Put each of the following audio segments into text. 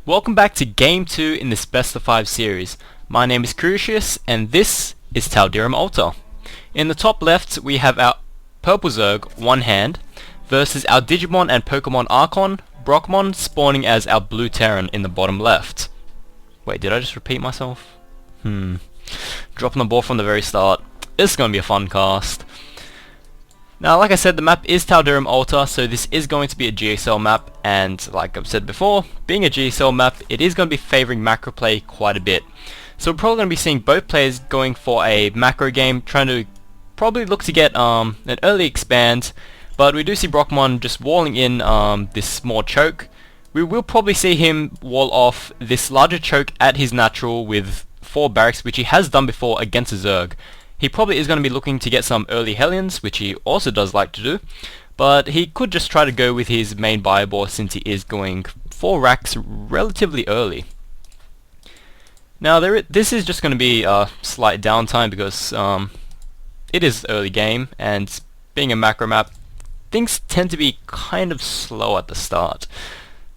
Welcome back to Game 2 in this Best of 5 series. My name is Crucius and this is Tal'Darim Altar. In the top left we have our purple Zerg, OneHand, versus our Digimon and Pokemon Archon, Brockemon, spawning as our blue Terran in the bottom left. Wait, did I just repeat myself? Dropping the ball from the very start. This is going to be a fun cast. Now, like I said, the map is Tal'Darim Altar, so this is going to be a GSL map, and like I've said before, being a GSL map, it is going to be favouring macro play quite a bit. So we're probably going to be seeing both players going for a macro game, trying to probably look to get an early expand, but we do see Brockemon just walling in this small choke. We will probably see him wall off this larger choke at his natural with 4 barracks, which he has done before against a Zerg. He probably is going to be looking to get some early Hellions, which he also does like to do, but he could just try to go with his main Biobore since he is going 4 racks relatively early. Now this is just going to be a slight downtime because it is early game, and being a macro map, things tend to be kind of slow at the start.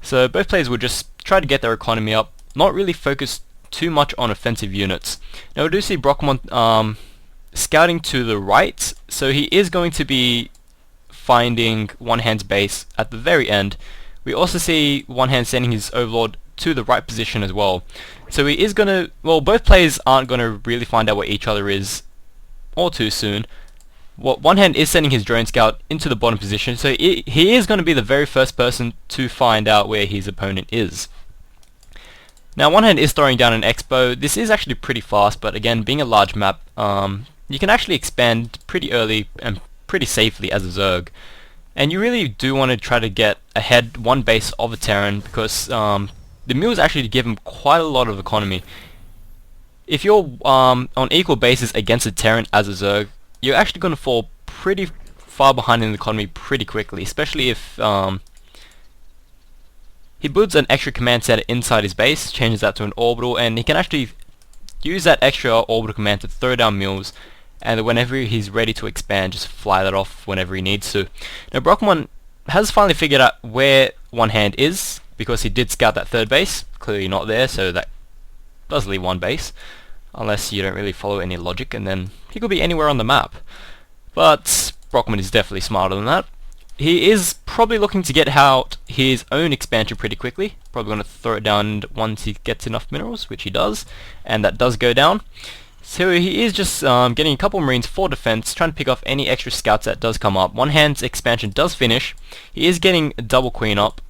So both players will just try to get their economy up, not really focus too much on offensive units. Now we do see Brockemon scouting to the right, so he is going to be finding OneHand's base at the very end. We also see OneHand sending his Overlord to the right position as well. So he is going to, well, both players aren't going to really find out where each other is all too soon. OneHand is sending his drone scout into the bottom position, so he is going to be the very first person to find out where his opponent is. Now OneHand is throwing down an Expo. This is actually pretty fast, but again, being a large map, you can actually expand pretty early and pretty safely as a Zerg. And you really do want to try to get ahead one base of a Terran because the mules actually give him quite a lot of economy. If you're on equal bases against a Terran as a Zerg, you're actually going to fall pretty far behind in the economy pretty quickly, especially if he builds an extra command center inside his base, changes that to an orbital, and he can actually use that extra orbital command to throw down mules, and whenever he's ready to expand, just fly that off whenever he needs to. Now Brockemon has finally figured out where OneHand is, because he did scout that third base, clearly not there, so that does leave one base, unless you don't really follow any logic, and then he could be anywhere on the map. But Brockemon is definitely smarter than that. He is probably looking to get out his own expansion pretty quickly. Probably going to throw it down once he gets enough minerals, which he does, and that does go down. So he is just getting a couple Marines for defense, trying to pick off any extra scouts that does come up. OneHand's expansion does finish. He is getting a double queen up,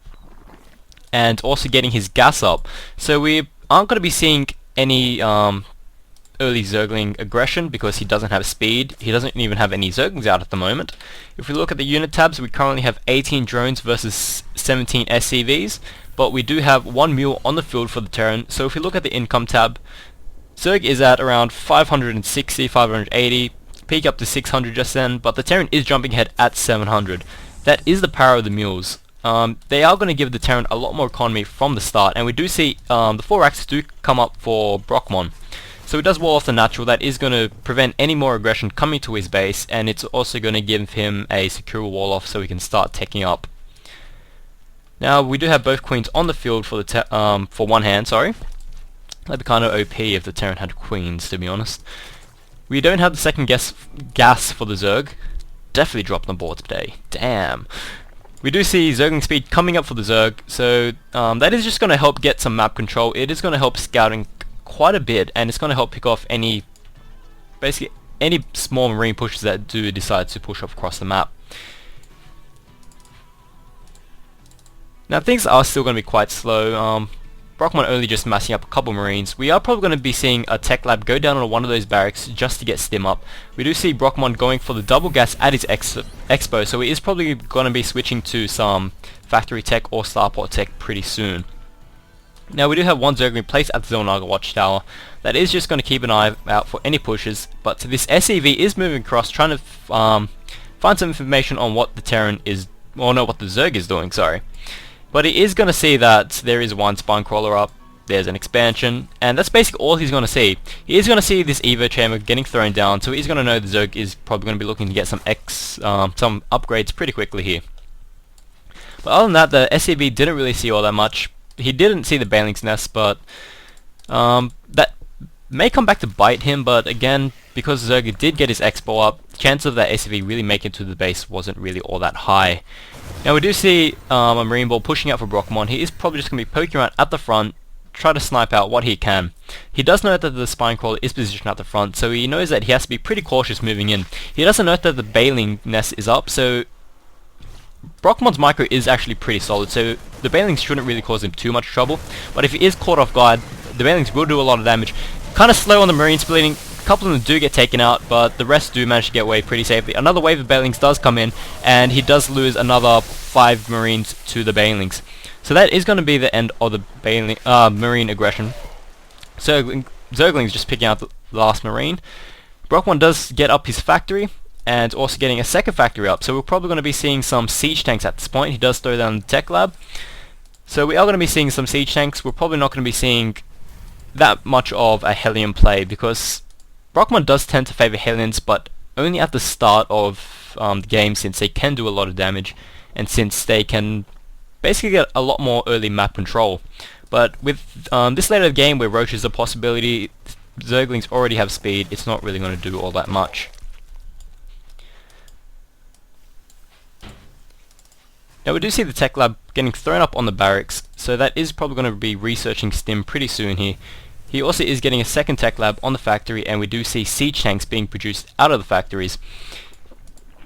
and also getting his gas up. So we aren't going to be seeing any early Zergling aggression because he doesn't have speed. He doesn't even have any Zerglings out at the moment. If we look at the unit tabs, we currently have 18 drones versus 17 SCVs, but we do have 1 mule on the field for the Terran. So if we look at the income tab, Zerg is at around 560, 580, peak up to 600 just then, but the Terran is jumping ahead at 700. That is the power of the mules. They are going to give the Terran a lot more economy from the start, and we do see the 4 racks do come up for Brockemon. So he does wall off the natural. That is going to prevent any more aggression coming to his base, and it's also going to give him a secure wall off so he can start taking up. Now we do have both queens on the field for the for OneHand. Sorry, that'd be kind of OP if the Terran had queens, to be honest. We don't have the second gas for the Zerg. Definitely dropped on the board today. Damn. We do see Zergling speed coming up for the Zerg, so that is just going to help get some map control. It is going to help scouting quite a bit, and it's going to help pick off basically any small Marine pushes that do decide to push off across the map. Now things are still going to be quite slow. Brockemon only just massing up a couple Marines. We are probably going to be seeing a tech lab go down on one of those barracks just to get stim up. We do see Brockemon going for the double gas at his expo, so he is probably going to be switching to some factory tech or starport tech pretty soon. Now we do have 1 Zergling placed at the Xel'Naga watchtower. That is just going to keep an eye out for any pushes, but this SCV is moving across, trying to find some information on what the Terran is, or no, what the Zerg is doing, sorry. But he is going to see that there is 1 spine crawler up, there's an expansion, and that's basically all he's going to see. He is going to see this Evo chamber getting thrown down, so he's going to know the Zerg is probably going to be looking to get some upgrades pretty quickly here. But other than that, the SCV didn't really see all that much. he didn't see the Baneling's nest, but that may come back to bite him. But again, because Zerg did get his X-Bow up, chance of that ACV really making it to the base wasn't really all that high. Now we do see a Marine Ball pushing out for Brockemon. He is probably just going to be poking around at the front, try to snipe out what he can. He does know that the Spine Crawler is positioned at the front, so he knows that he has to be pretty cautious moving in. He doesn't know that the Baneling nest is up, so Brockemon's micro is actually pretty solid, so the Banelings shouldn't really cause him too much trouble. But if he is caught off guard, the Banelings will do a lot of damage. Kind of slow on the Marines bleeding. A couple of them do get taken out, but the rest do manage to get away pretty safely. Another wave of Banelings does come in, and he does lose another 5 Marines to the Banelings. So that is going to be the end of the Marine aggression. So Zergling's just picking out the last Marine. Brockemon does get up his factory, and also getting a second factory up. So we're probably going to be seeing some siege tanks at this point. He does throw down the tech lab. So we are going to be seeing some siege tanks. We're probably not going to be seeing that much of a Hellion play, because Brockemon does tend to favor Hellions, but only at the start of the game, since they can do a lot of damage, and since they can basically get a lot more early map control. But with this later of the game, where Roach is a possibility, Zerglings already have speed, it's not really going to do all that much. Now we do see the tech lab getting thrown up on the barracks, so that is probably going to be researching Stim pretty soon here. He also is getting a second tech lab on the factory, and we do see siege tanks being produced out of the factories.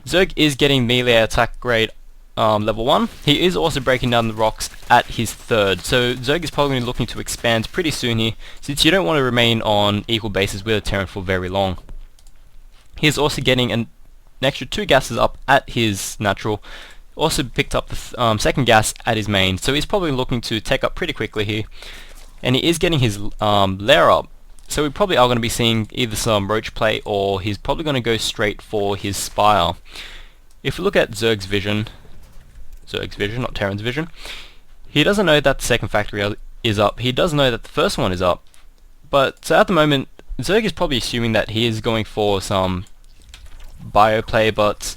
Zerg is getting melee attack grade level 1. He is also breaking down the rocks at his third, so Zerg is probably looking to expand pretty soon here, since you don't want to remain on equal bases with a Terran for very long. He is also getting an extra 2 gases up at his natural. Also picked up the second gas at his main, so he's probably looking to tech up pretty quickly here. And he is getting his lair up, so we probably are going to be seeing either some Roach play, or he's probably going to go straight for his Spire. If we look at Zerg's vision, not Terran's vision, he doesn't know that the second factory is up. He does know that the first one is up, but so at the moment Zerg is probably assuming that he is going for some bio play, but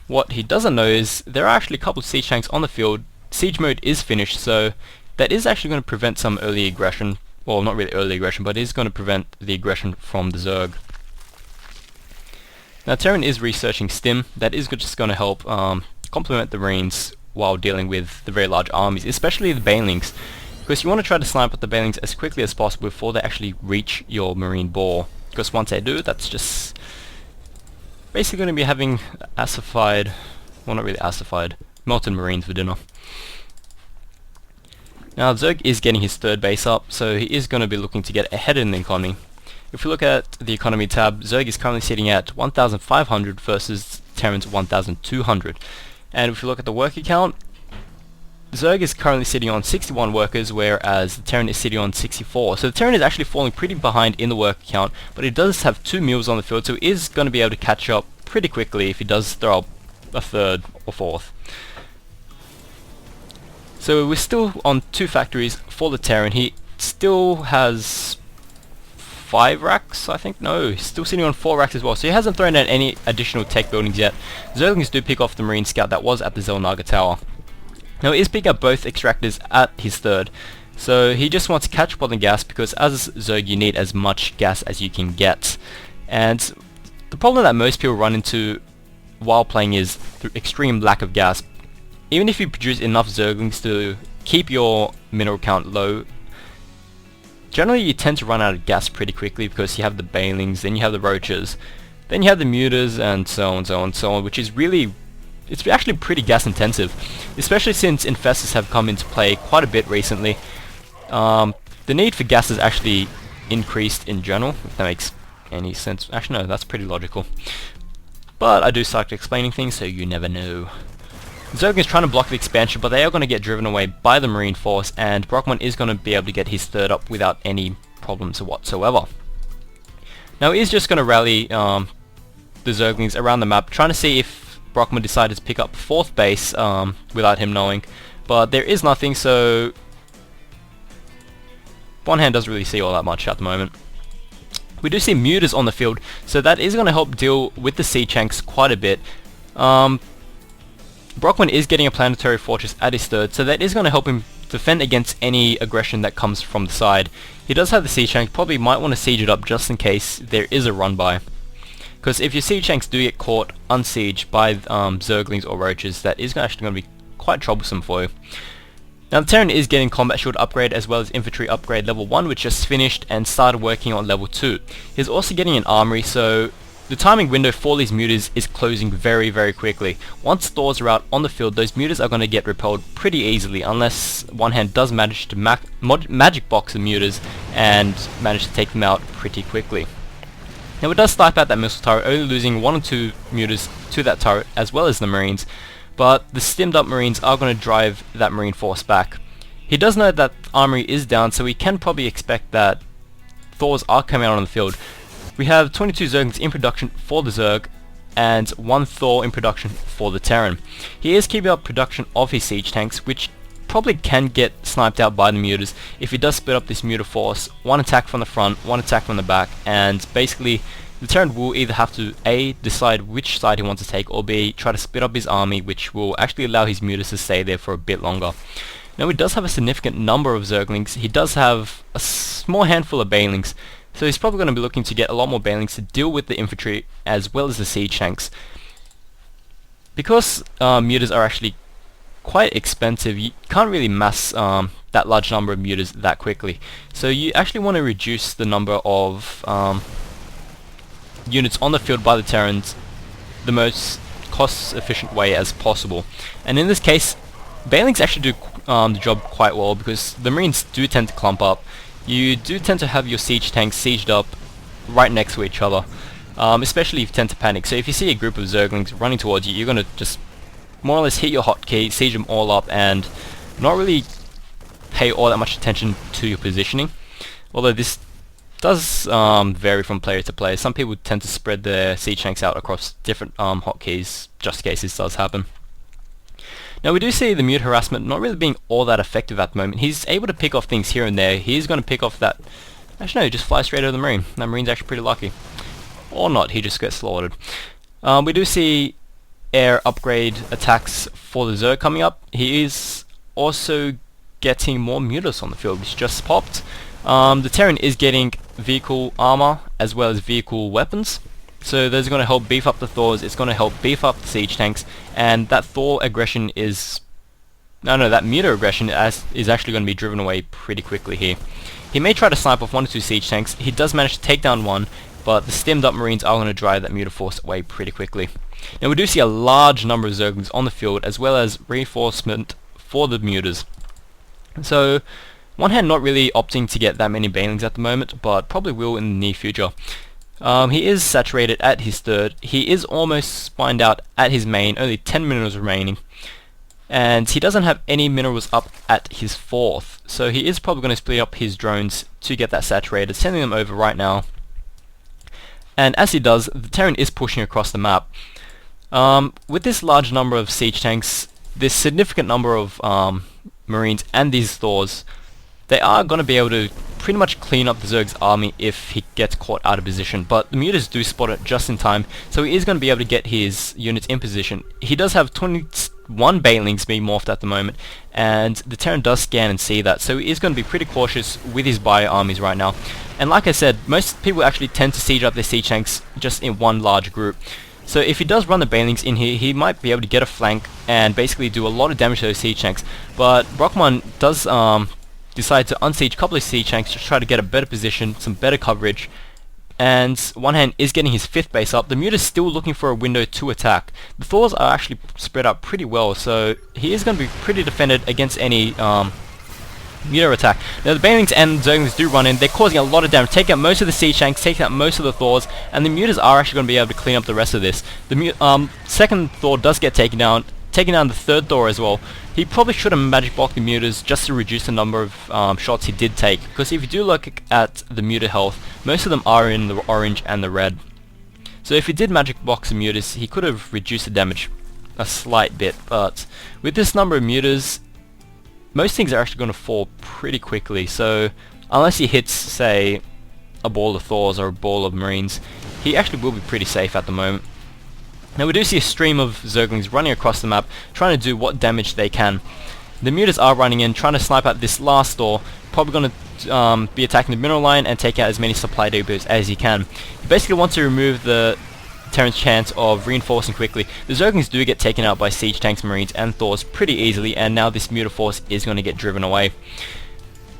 what he doesn't know is there are actually a couple of siege tanks on the field. Siege mode is finished, so that is actually going to prevent some early aggression. Well, not really early aggression, but it is going to prevent the aggression from the Zerg. Now Terran is researching Stim. That is just going to help complement the Marines while dealing with the very large armies, especially the Banelings, because you want to try to snipe at the Banelings as quickly as possible before they actually reach your Marine ball, because once they do, that's just basically going to be having acidified, well, not really acidified, melted Marines for dinner. Now Zerg is getting his third base up, so he is going to be looking to get ahead in the economy. If we look at the economy tab, Zerg is currently sitting at 1,500 versus Terran's 1,200. And if we look at the worker count, Zerg is currently sitting on 61 workers, whereas the Terran is sitting on 64. So the Terran is actually falling pretty behind in the worker count, but he does have 2 mules on the field, so he is going to be able to catch up pretty quickly if he does throw up a third or fourth. So we're still on 2 factories for the Terran. He still has 5 racks, I think? No, he's still sitting on 4 racks as well, so he hasn't thrown out any additional tech buildings yet. Zerglings do pick off the Marine Scout that was at the Zelnaga Tower. Now he is picking up both extractors at his third, so he just wants to catch up on the gas, because as Zerg you need as much gas as you can get. And the problem that most people run into while playing is the extreme lack of gas. Even if you produce enough Zerglings to keep your mineral count low, generally you tend to run out of gas pretty quickly, because you have the Banelings, then you have the Roaches, then you have the Mutas, and so on, so on, so on, which is really, it's actually pretty gas intensive, especially since Infestors have come into play quite a bit recently. The need for gas has actually increased in general, if that makes any sense. Actually no, that's pretty logical. But I do start explaining things, so you never know. Zerg is trying to block the expansion, but they are going to get driven away by the Marine force, and Brockemon is going to be able to get his third up without any problems whatsoever. Now he is just going to rally the Zerglings around the map, trying to see if Brockemon decided to pick up 4th base without him knowing, but there is nothing, so OneHand doesn't really see all that much at the moment. We do see Mutas on the field, so that is going to help deal with the siege tanks quite a bit. Brockemon is getting a planetary fortress at his third, so that is going to help him defend against any aggression that comes from the side. He does have the siege tank, probably might want to siege it up just in case there is a run by. Because if your siege tanks do get caught unsieged by zerglings or roaches, that is actually going to be quite troublesome for you. Now the Terran is getting combat shield upgrade as well as infantry upgrade level 1, which just finished and started working on level 2. He's also getting an armory, so the timing window for these mutas is closing very quickly. Once Thors are out on the field, those mutas are going to get repelled pretty easily unless OneHand does manage to magic box the mutas and manage to take them out pretty quickly. Now it does snipe out that missile turret, only losing 1 or 2 mutas to that turret as well as the marines, but the stimmed up marines are going to drive that marine force back. He does know that armory is down, so he can probably expect that Thors are coming out on the field. We have 22 Zerglings in production for the Zerg and 1 Thor in production for the Terran. He is keeping up production of his siege tanks, which probably can get sniped out by the mutas if he does split up this muta force. 1 attack from the front, 1 attack from the back, and basically the Terran will either have to A, decide which side he wants to take, or B, try to split up his army, which will actually allow his mutas to stay there for a bit longer. Now he does have a significant number of Zerglings. He does have a small handful of Banelings, so he's probably going to be looking to get a lot more Banelings to deal with the infantry as well as the siege tanks. Because mutas are actually quite expensive, you can't really mass that large number of mutas that quickly. So you actually want to reduce the number of units on the field by the Terrans the most cost efficient way as possible. And in this case, Banelings actually do the job quite well because the Marines do tend to clump up. You do tend to have your siege tanks sieged up right next to each other, especially if you tend to panic. So if you see a group of Zerglings running towards you, you're going to just more or less hit your hotkey, siege them all up, and not really pay all that much attention to your positioning. Although this does vary from player to player. Some people tend to spread their siege tanks out across different hotkeys just in case this does happen. Now we do see the muta harassment not really being all that effective at the moment. He's able to pick off things here and there. He's going to pick off that... Actually no, he just flies straight over the marine. That marine's actually pretty lucky. Or not, he just gets slaughtered. We do see air upgrade attacks for the Zerg coming up. He is also getting more mutas on the field, which just popped. The Terran is getting vehicle armor as well as vehicle weapons. So those are going to help beef up the Thors, it's going to help beef up the siege tanks, and that Thor aggression is... that muta aggression is actually going to be driven away pretty quickly here. He may try to snipe off 1 or 2 siege tanks. He does manage to take down 1, but the stemmed up marines are going to drive that muta force away pretty quickly. Now we do see a large number of Zerglings on the field as well as reinforcement for the mutas. So OneHand not really opting to get that many Banelings at the moment, but probably will in the near future. He is saturated at his 3rd. He is almost spined out at his main, only 10 minerals remaining. And he doesn't have any minerals up at his 4th. So he is probably going to split up his drones to get that saturated, sending them over right now. And as he does, the Terran is pushing across the map. With this large number of siege tanks, this significant number of marines and these Thors, they are going to be able to pretty much clean up the Zerg's army if he gets caught out of position, but the mutas do spot it just in time, so he is going to be able to get his units in position. He does have 21 Banelings being morphed at the moment, and the Terran does scan and see that, so he is going to be pretty cautious with his bio armies right now. And like I said, most people actually tend to siege up their siege tanks just in one large group. So if he does run the Banelings in here, he might be able to get a flank and basically do a lot of damage to those siege tanks. But Brockemon does decide to unsiege a couple of siege tanks to try to get a better position, some better coverage, and OneHand is getting his 5th base up. The muta's still looking for a window to attack. The Thors are actually spread out pretty well, so he is going to be pretty defended against any muta attack. Now the Banelings and Zerglings do run in, they're causing a lot of damage, taking out most of the siege tanks, taking out most of the Thors, and the mutas are actually going to be able to clean up the rest of this. The 2nd Thor does get taken down the 3rd Thor as well. He probably should have magic blocked the mutas just to reduce the number of shots he did take, because if you do look at the muta health, most of them are in the orange and the red. So if he did magic box the mutas, he could have reduced the damage a slight bit, but with this number of mutas, most things are actually going to fall pretty quickly, so unless he hits, say, a ball of Thors or a ball of Marines, he actually will be pretty safe at the moment. Now we do see a stream of Zerglings running across the map, trying to do what damage they can. The mutas are running in, trying to snipe out this last store. Probably going to be attacking the mineral line and take out as many supply depots as he can. He basically wants to remove the Terran's chance of reinforcing quickly. The Zerglings do get taken out by siege tanks, marines and Thors pretty easily, and now this muta force is going to get driven away.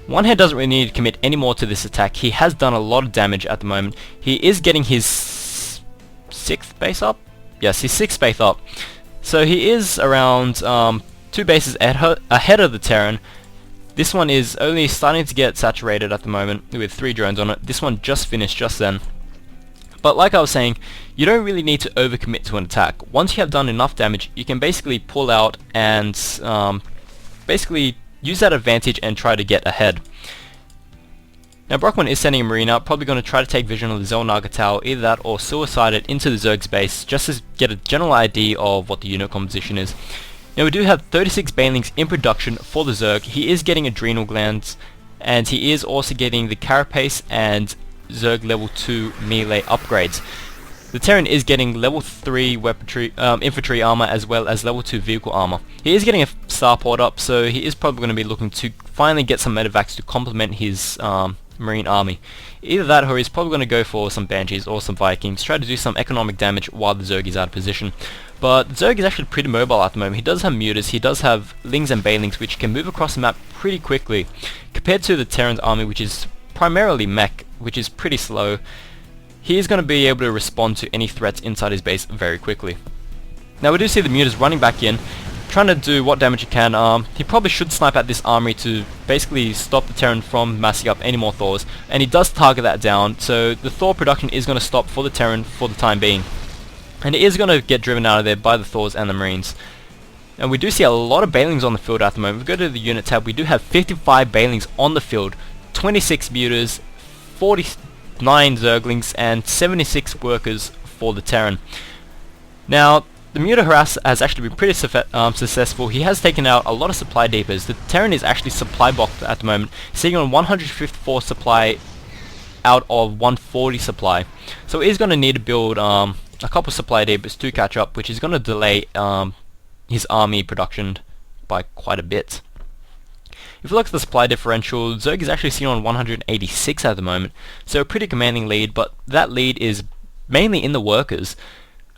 OneHand doesn't really need to commit any more to this attack. He has done a lot of damage at the moment. He is getting his 6th base up? Yes, his 6th base up. So he is around 2 bases ahead of the Terran. This one is only starting to get saturated at the moment with 3 drones on it. This one just finished just then. But like I was saying, you don't really need to overcommit to an attack. Once you have done enough damage, you can basically pull out and basically use that advantage and try to get ahead. Now Brockemon is sending a marine out, probably going to try to take vision of the Xel'Naga Tower, either that or suicide it into the Zerg's base, just to get a general idea of what the unit composition is. Now we do have 36 Banelings in production for the Zerg. He is getting adrenal glands, and he is also getting the Carapace and Zerg level 2 melee upgrades. The Terran is getting level 3 weaponry, infantry armor as well as level 2 vehicle armor. He is getting a starport up, so he is probably going to be looking to finally get some medevacs to complement his marine army. Either that or he's probably going to go for some Banshees or some Vikings, try to do some economic damage while the Zerg is out of position. But Zerg is actually pretty mobile at the moment. He does have mutas, he does have Lings and Banelings which can move across the map pretty quickly, compared to the Terran's army which is primarily mech, which is pretty slow. He is going to be able to respond to any threats inside his base very quickly. Now we do see the mutas running back in, trying to do what damage he can. He probably should snipe at this armory to basically stop the Terran from massing up any more Thors, and he does target that down, so the Thor production is going to stop for the Terran for the time being. And it is going to get driven out of there by the Thors and the Marines. And we do see a lot of Banelings on the field at the moment. If we go to the unit tab, we do have 55 Banelings on the field, 26 mutas, 49 Zerglings and 76 workers for the Terran. Now the muta harass has actually been pretty successful. He has taken out a lot of supply depots. The Terran is actually supply blocked at the moment, sitting on 154 supply out of 140 supply. So he's going to need to build a couple supply depots to catch up, which is going to delay his army production by quite a bit. If you look at the supply differential, Zerg is actually seen on 186 at the moment, so a pretty commanding lead, but that lead is mainly in the workers.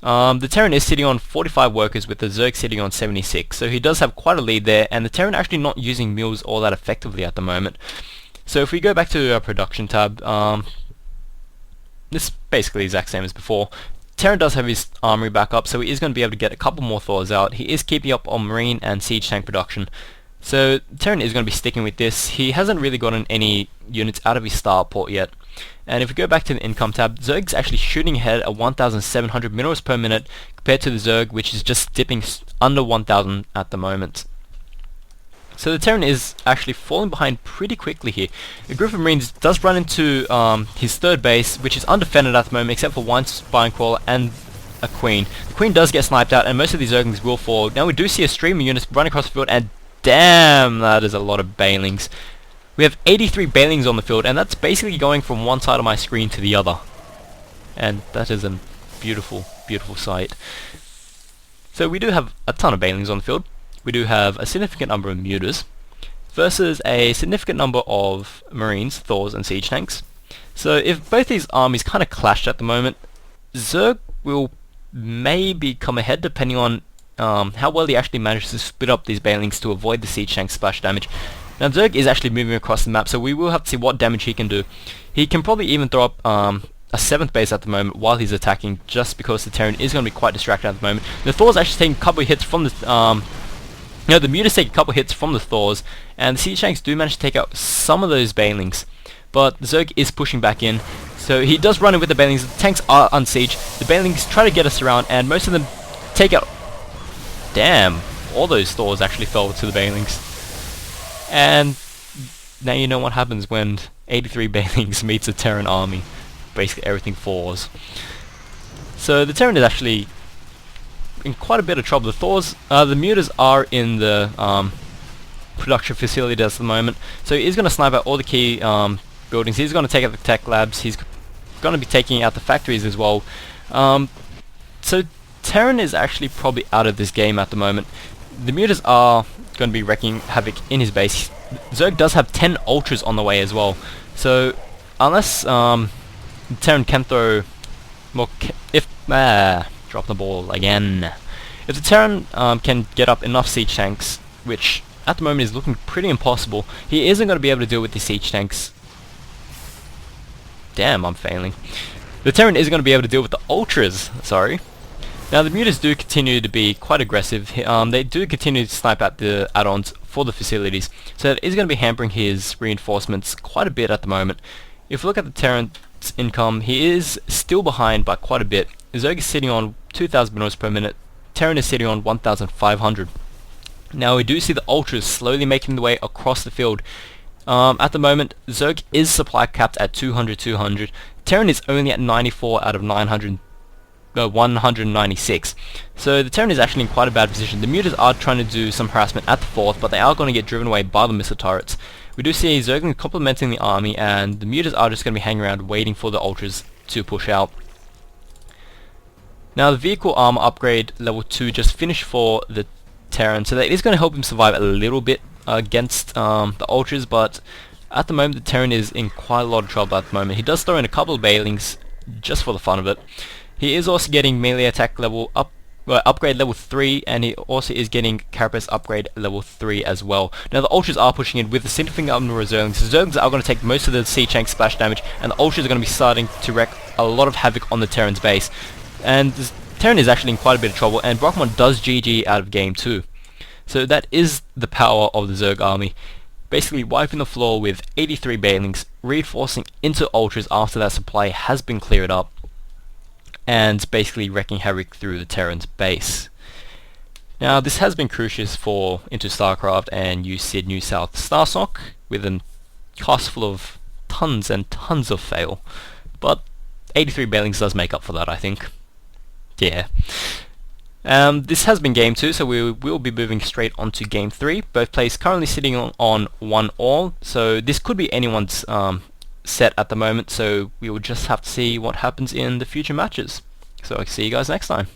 The Terran is sitting on 45 workers with the Zerg sitting on 76, so he does have quite a lead there, and the Terran actually not using mules all that effectively at the moment. So if we go back to our production tab, this is basically the exact same as before. Terran does have his armory back up, so he is going to be able to get a couple more Thors out. He is keeping up on marine and siege tank production. So Terran is going to be sticking with this. He hasn't really gotten any units out of his starport yet. And if we go back to the income tab, Zerg's actually shooting ahead at 1,700 minerals per minute compared to the Zerg, which is just dipping under 1,000 at the moment. So the Terran is actually falling behind pretty quickly here. A group of Marines does run into his third base, which is undefended at the moment except for one Spine Crawler and a Queen. The Queen does get sniped out and most of these Zerglings will fall. Now we do see a stream of units running across the field, and damn, that is a lot of Banelings. We have 83 Banelings on the field, and that's basically going from one side of my screen to the other. And that is a beautiful, beautiful sight. So we do have a ton of Banelings on the field. We do have a significant number of mutas versus a significant number of Marines, Thors and Siege Tanks. So if both these armies kind of clashed at the moment, Zerg will maybe come ahead depending on how well he actually manages to split up these Banelings to avoid the Siege Tank splash damage. Now Zerg is actually moving across the map, so we will have to see what damage he can do. He can probably even throw up a 7th base at the moment while he's attacking, just because the Terran is going to be quite distracted at the moment. The Thor's actually taking a couple of hits from the the mutas take a couple of hits from the Thors, and the Siege Tanks do manage to take out some of those Banelings. But the Zerg is pushing back in, so he does run in with the Banelings. The tanks are unsieged. The Banelings try to get us around, and most of them take out... Damn, all those Thors actually fell to the Banelings. And now you know what happens when 83 Banelings meets a Terran army. Basically everything falls. So the Terran is actually in quite a bit of trouble. The Thors, the mutas are in the production facility at the moment, so he's going to snipe out all the key buildings. He's going to take out the tech labs. He's going to be taking out the factories as well. So Terran is actually probably out of this game at the moment. The mutas are going to be wreaking havoc in his base. Zerg does have 10 ultras on the way as well, so unless Terran can throw more, drop the ball again. If the Terran can get up enough siege tanks, which at the moment is looking pretty impossible, he isn't going to be able to deal with the siege tanks. Damn, I'm failing. The Terran isn't going to be able to deal with the ultras, sorry. Now the mutas do continue to be quite aggressive. They do continue to snipe at the add-ons for the facilities, so that is going to be hampering his reinforcements quite a bit at the moment. If we look at the Terran's income, he is still behind by quite a bit. Zerg is sitting on 2,000 minerals per minute, Terran is sitting on 1,500. Now we do see the ultras slowly making their way across the field. At the moment, Zerg is supply capped at 200. Terran is only at 94 out of 196. So the Terran is actually in quite a bad position. The mutas are trying to do some harassment at the fourth, but they are going to get driven away by the missile turrets. We do see Zerg complementing the army, and the mutas are just going to be hanging around waiting for the ultras to push out. Now the vehicle armor upgrade level 2 just finished for the Terran, so that is going to help him survive a little bit against the ultras, but at the moment the Terran is in quite a lot of trouble at the moment. He does throw in a couple of bailings just for the fun of it. He is also getting melee attack level upgrade level 3, and he also is getting carapace upgrade level 3 as well. Now the ultras are pushing in with the significant number of Zerglings. So Zerglings are going to take most of the siege tank splash damage, and the ultras are going to be starting to wreak a lot of havoc on the Terran's base. And the Terran is actually in quite a bit of trouble, and Brockemon does GG out of game 2. So that is the power of the Zerg army. Basically wiping the floor with 83 bailings, reinforcing into ultras after that supply has been cleared up, and basically wreaking havoc through the Terran's base. Now this has been Crucius for IntoStarCraft and USyd New South Starsock, with a cast full of tons and tons of fail, but 83 bailings does make up for that, I think. Yeah. This has been game 2, so we will be moving straight on to game 3. Both players currently sitting on 1-all, so this could be anyone's set at the moment, so we will just have to see what happens in the future matches. So I'll see you guys next time.